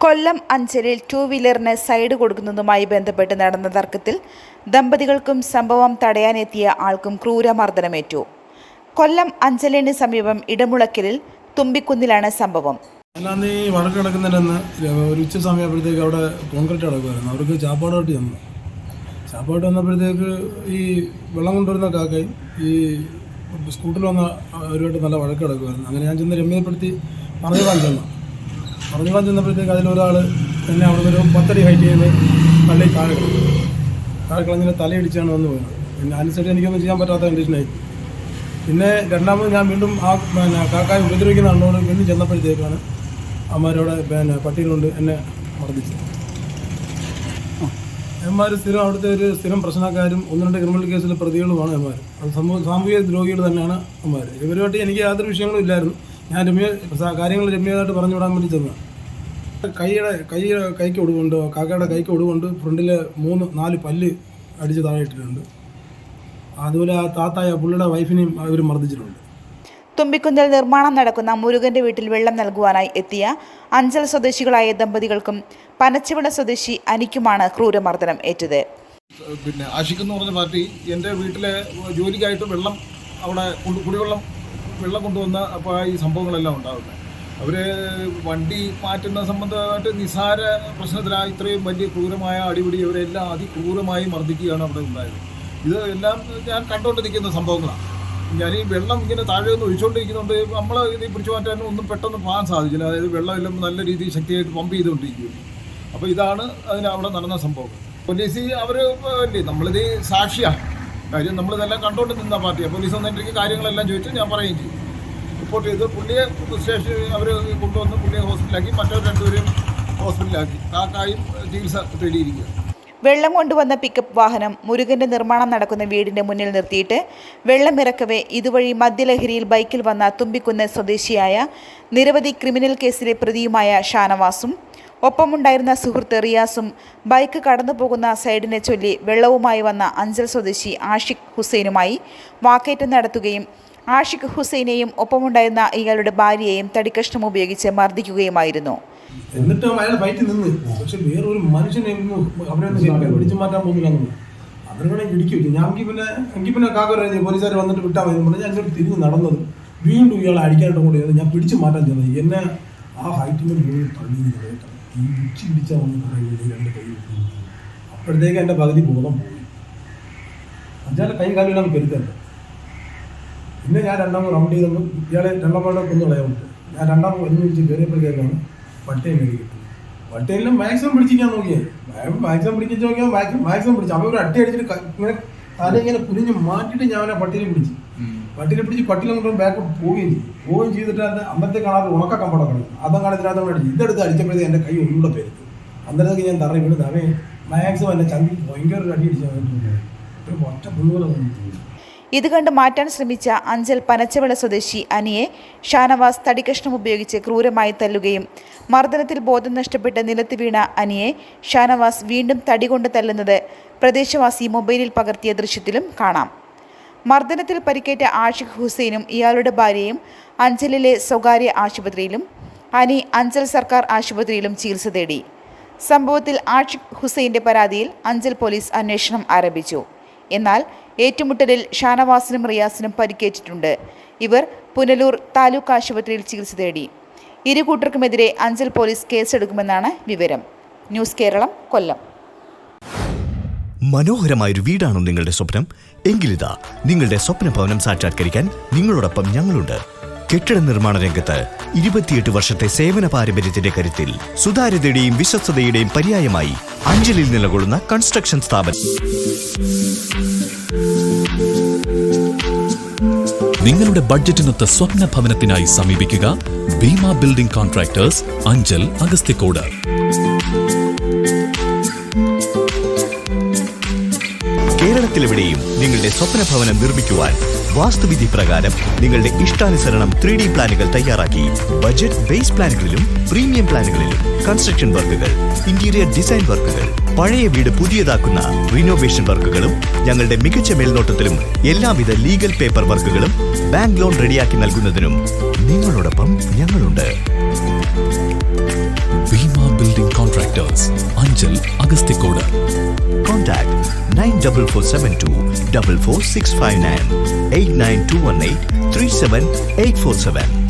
കൊല്ലം അഞ്ചലിൽ two വീലറിന് side കൊടുക്കുന്നതുമായി ബന്ധപ്പെട്ട് നടന്ന തർക്കത്തിൽ ദമ്പതികൾക്കും സംഭവം തടയാനെത്തിയ ആൾക്കും ക്രൂരമർദ്ദനമേറ്റു. കൊല്ലം അഞ്ചലിന് സമീപം ഇടമുളക്കലിൽ തുമ്പിക്കുന്നിലാണ് സംഭവം. വടക്ക് കിടക്കുന്നതിന് ഒരു ഉച്ച സമയപ്പോഴത്തേക്ക് അവിടെ കോൺക്രീറ്റ് കിടക്കുമായിരുന്നു. അവർക്ക് ചാപ്പാട് കെട്ടി തന്നു. ചാപ്പാട് വന്നപ്പോഴത്തേക്ക് ഈ വെള്ളം കൊണ്ടുവരുന്ന കാക്കയും ഈ സ്കൂട്ടറിൽ വന്ന അവരുമായിട്ട് നല്ല വഴക്ക് കിടക്കുമായിരുന്നു. അങ്ങനെ ഞാൻ ചെന്ന് രമ്യപ്പെടുത്തി പറഞ്ഞുകൊണ്ടാൻ ചെന്നപ്പോഴത്തേക്ക് അതിലൊരാൾ എന്നെ അവിടെ ഒരു 10 അടി ഹൈറ്റ് ചെയ്ത് തള്ളി താഴെ കളഞ്ഞിട്ട് തലയിടിച്ചാണ് വന്ന് പോയത്. പിന്നെ അനുസരിച്ച് എനിക്കൊന്നും ചെയ്യാൻ പറ്റാത്ത കണ്ടീഷനായി. പിന്നെ രണ്ടാമത് ഞാൻ വീണ്ടും കാക്കായെ ഉപദ്രവിക്കുന്ന ആളോട് വീണ്ടും ചെന്നപ്പോഴത്തേക്കാണ് അമ്മമാരവിടെ പട്ടിയിലുണ്ട് എന്നെ മർദ്ദിച്ചത്. എമ്മാർ സ്ഥിരം അവിടുത്തെ ഒരു സ്ഥിരം പ്രശ്നക്കാരും 1-2 ക്രിമിനൽ കേസിൽ പ്രതികളുമാണ് എമ്മാർ. അത് സാമൂഹിക ദ്രോഹികൾ തന്നെയാണ് എമ്മാർ. ഇവരുമായിട്ട് എനിക്ക് യാതൊരു വിഷയങ്ങളും ഇല്ലായിരുന്നു. ഞാൻ കാര്യങ്ങൾ രമ്യമായിട്ട് പറഞ്ഞു വിടാൻ വേണ്ടി ചെന്നതാണ്. കൈക്ക് ഒടുവുണ്ട്, കാക്കയുടെ കൈക്ക് ഒടുവുണ്ട്. ഫ്രണ്ടിൽ 3-4 പല്ല് അടിച്ച് താഴെ ഇട്ടിട്ടുണ്ട്. അതുപോലെ ആ താത്തായ പുള്ളിയുടെ വൈഫിനെയും അവർ മർദ്ദിച്ചിട്ടുണ്ട്. തുമ്പിക്കുന്നിൽ നിർമ്മാണം നടക്കുന്ന മുരുകന്റെ വീട്ടിൽ വെള്ളം നൽകുവാനായി എത്തിയ അഞ്ചൽ സ്വദേശികളായ ദമ്പതികൾക്കും പനച്ചിവിട സ്വദേശി അനിക്കുമാണ് ക്രൂരമർദ്ദനം ഏറ്റത്. പിന്നെ ആഷിഖ് എന്ന് പറഞ്ഞ പാർട്ടി എൻ്റെ വീട്ടിലെ ജോലിക്കായിട്ട് വെള്ളം അവിടെ വെള്ളം കൊണ്ടുവന്ന അപ്പോൾ ഈ സംഭവങ്ങളെല്ലാം ഉണ്ടാകുന്നത്. അവർ വണ്ടി മാറ്റുന്ന സംബന്ധമായിട്ട് നിസ്സാര പ്രശ്നത്തിനായി ഇത്രയും വലിയ ക്രൂരമായ അടിപിടി അവരെല്ലാം അതിക്രൂരമായി മർദ്ദിക്കുകയാണ് അവിടെ ഉണ്ടായത്. ഇത് എല്ലാം ഞാൻ കണ്ടുകൊണ്ട് നിൽക്കുന്ന സംഭവങ്ങളാണ്. ഞാൻ ഈ വെള്ളം ഇങ്ങനെ താഴെ നിന്ന് ഒഴിച്ചുകൊണ്ടിരിക്കുന്നുണ്ട്. നമ്മൾ ഇത് പിടിച്ചു മാറ്റാനും ഒന്നും പെട്ടെന്ന് പോകാൻ സാധിച്ചില്ല. അതായത് വെള്ളമെല്ലാം നല്ല രീതിയിൽ ശക്തിയായിട്ട് പമ്പ് ചെയ്തുകൊണ്ടിരിക്കുകയാണ്. അപ്പോൾ ഇതാണ് അവിടെ നടന്ന സംഭവം. പോലീസ് അവർ നമ്മളിത് സാക്ഷിയാണ്. കാര്യം നമ്മളിതെല്ലാം കണ്ടുകൊണ്ട് നിന്ന പാർട്ടിയാണ്. പോലീസ് വന്നിട്ട് കാര്യങ്ങളെല്ലാം ചോദിച്ചു ഞാൻ പറയുകയും ചെയ്തു. റിപ്പോർട്ട് ചെയ്ത് പുള്ളിയെ സ്റ്റേഷൻ അവർ കൊണ്ടുവന്ന് പുള്ളിയെ ഹോസ്പിറ്റലാക്കി, മറ്റൊരു 2 പേരും ഹോസ്പിറ്റലാക്കി. കാക്കായും ചികിത്സ തേടിയിരിക്കുക. വെള്ളം കൊണ്ടുവന്ന പിക്കപ്പ് വാഹനം മുരുകന്റെ നിർമ്മാണം നടക്കുന്ന വീടിന്റെ മുന്നിൽ നിർത്തിയിട്ട് വെള്ളം ഇറക്കവേ ഇതുവഴി മദ്യലഹരിയിൽ ബൈക്കിൽ വന്ന തുമ്പിക്കുന്ന് സ്വദേശിയായ നിരവധി ക്രിമിനൽ കേസിലെ പ്രതിയുമായ ഷാനവാസും ഒപ്പമുണ്ടായിരുന്ന സുഹൃത്ത് റിയാസും ബൈക്ക് കടന്നു പോകുന്ന സൈഡിനെ ചൊല്ലി വെള്ളവുമായി വന്ന അഞ്ചൽ സ്വദേശി ആഷിഖ് ഹുസൈനുമായി വാക്കേറ്റം നടത്തുകയും ആഷിഖ് ഹുസൈനെയും ഒപ്പമുണ്ടായിരുന്ന ഇയാളുടെ ഭാര്യയെയും തടിക്കഷ്ണം ഉപയോഗിച്ച് മർദ്ദിക്കുകയുമായിരുന്നു. എന്നിട്ട് അയാൾ ഫൈറ്റ് നിന്ന്. പക്ഷെ വേറൊരു മനുഷ്യനെ അവരെ പിടിച്ചു മാറ്റാൻ പോകുന്നില്ല. അവരുടെ ഇടിക്കും. എനിക്ക് പിന്നെ കാക്കര പോലീസുകാർ വന്നിട്ട് വിട്ടാൽ മതി പറഞ്ഞാൽ ഞാൻ തിരിഞ്ഞ് നടന്നത്. വീണ്ടും ഇയാളെ അടിക്കാനായിട്ട് കൂടി ഞാൻ പിടിച്ചു മാറ്റാൻ ചെന്നത്. എന്നെ ആ ഹൈറ്റിൻ്റെ മുകളിൽ തള്ളി ഈ ഉച്ചി പിടിച്ചാൽ വന്ന് 2 കൈ. അപ്പോഴത്തേക്ക് എൻ്റെ പകുതി ബോധം പോയി. അഞ്ചാലെ കൈ കാലിടാൻ പെരുത്തല്ല. പിന്നെ ഞാൻ രണ്ടാമത് റൗണ്ട് ചെയ്തെന്ന് ഇയാളെ രണ്ടാമത് കൊന്നു കളയാറുണ്ട്. ഞാൻ രണ്ടാമത് ഒരുമിച്ച് കയറിയപ്പോഴത്തേക്കാണ് പട്ടയം കയറി കിട്ടുന്നത്. പട്ടയെല്ലാം മാക്സിമം പിടിച്ചിരിക്കാൻ നോക്കിയത്. മാക്സിമം പിടിച്ചു നോക്കിയാൽ മാക്സിമം പിടിച്ചു. അപ്പോൾ ഒരു അട്ടി അടിച്ചിട്ട് ഇങ്ങനെ തല ഇങ്ങനെ കുനിഞ്ഞ് മാറ്റിയിട്ട് ഞാൻ അവനെ പട്ടിയിൽ പിടിച്ച് പട്ടിയിലും കൊണ്ട് ബാക്ക് പോവുകയും ചെയ്തിട്ട് അന്നത്തെ കാണാതെ ഉണക്ക കമ്പടം കളഞ്ഞു. അതങ്ങനെ ഇതിനകത്ത് അടിച്ചു. ഇതെടുത്ത് അടിച്ചപ്പോഴത്തേക്ക് എൻ്റെ കൈ ഒന്നുകൂടെ പേരുത്തു. അന്നേരത്തേക്ക് ഞാൻ തറ വീണ് അവൻ മാക്സിമം എൻ്റെ ചന്തി ഭയങ്കര ഒരു അടി അടിച്ചു. ഒറ്റ പുണ്ണുപോലെ തോന്നി. ഇത് കണ്ട് മാറ്റാൻ ശ്രമിച്ച അഞ്ചൽ പനച്ചവിള സ്വദേശി അനിയെ ഷാനവാസ് തടിക്കഷ്ണം ഉപയോഗിച്ച് ക്രൂരമായി തല്ലുകയും മർദ്ദനത്തിൽ ബോധം നഷ്ടപ്പെട്ട് നിലത്ത് വീണ അനിയെ ഷാനവാസ് വീണ്ടും തടികൊണ്ട് തല്ലുന്നത് പ്രദേശവാസി മൊബൈലിൽ പകർത്തിയ ദൃശ്യത്തിലും കാണാം. മർദ്ദനത്തിൽ പരിക്കേറ്റ ആഷിഖ് ഹുസൈനും ഇയാളുടെ ഭാര്യയും അഞ്ചലിലെ സ്വകാര്യ ആശുപത്രിയിലും അനി അഞ്ചൽ സർക്കാർ ആശുപത്രിയിലും ചികിത്സ തേടി. സംഭവത്തിൽ ആഷിഖ് ഹുസൈൻ്റെ പരാതിയിൽ അഞ്ചൽ പോലീസ് അന്വേഷണം ആരംഭിച്ചു. എന്നാൽ ഏറ്റുമുട്ടലിൽ ഷാനവാസിനും റിയാസിനും പരിക്കേറ്റിട്ടുണ്ട്. ഇവർ പുനലൂർ താലൂക്ക് ആശുപത്രിയിൽ ചികിത്സ തേടി. ഇരു കൂട്ടർക്കുമെതിരെ അഞ്ചൽ പോലീസ് കേസെടുക്കുമെന്നാണ് വിവരം. ന്യൂസ് കേരളം, കൊല്ലം. മനോഹരമായൊരു വീടാണോ നിങ്ങളുടെ സ്വപ്നം? എങ്കിലിതാ നിങ്ങളുടെ സ്വപ്ന ഭവനം സാക്ഷാത്കരിക്കാൻ നിങ്ങളോടൊപ്പം ഞങ്ങളുണ്ട്. കെട്ടിട നിർമ്മാണ രംഗത്ത് 28 വർഷത്തെ സേവന പാരമ്പര്യത്തിന്റെ കരുത്തിൽ സുതാര്യതയുടെയും വിശ്വസ്തതയുടെയും പര്യായമായി അഞ്ചലിൽ നിലകൊള്ളുന്ന കൺസ്ട്രക്ഷൻ സ്ഥാപനം. നിങ്ങളുടെ ബഡ്ജറ്റിനൊത്ത സ്വപ്ന ഭവനത്തിനായി സമീപിക്കുക ഭീമ ബിൽഡിംഗ് കോൺട്രാക്ടേഴ്സ്, അഞ്ചൽ, അഗസ്ത്യക്കോട്. കേരളത്തിലെവിടെയും നിങ്ങളുടെ സ്വപ്ന ഭവനം നിർമ്മിക്കുവാൻ വാസ്തുവിധി പ്രകാരം നിങ്ങളുടെ ഇഷ്ടാനുസരണം 3D പ്ലാനുകൾ തയ്യാറാക്കി ബജറ്റ് ബേസ് പ്ലാനുകളിലും പ്രീമിയം പ്ലാനുകളിലും കൺസ്ട്രക്ഷൻ വർക്കുകൾ, ഇന്റീരിയർ ഡിസൈൻ വർക്കുകൾ, പഴയ വീട് പുതിയതാക്കുന്ന റിനോവേഷൻ വർക്കുകളും ഞങ്ങളുടെ മികച്ച മേൽനോട്ടത്തിലും എല്ലാവിധ ലീഗൽ പേപ്പർ വർക്കുകളും ബാങ്ക് ലോൺ റെഡിയാക്കി നൽകുന്നതിനും നിങ്ങളോടൊപ്പം ഞങ്ങളുണ്ട്. ഭീമ ബിൽഡിംഗ് അഗസ്തിക്കോട്. Contact 94472 44659 89218 37847.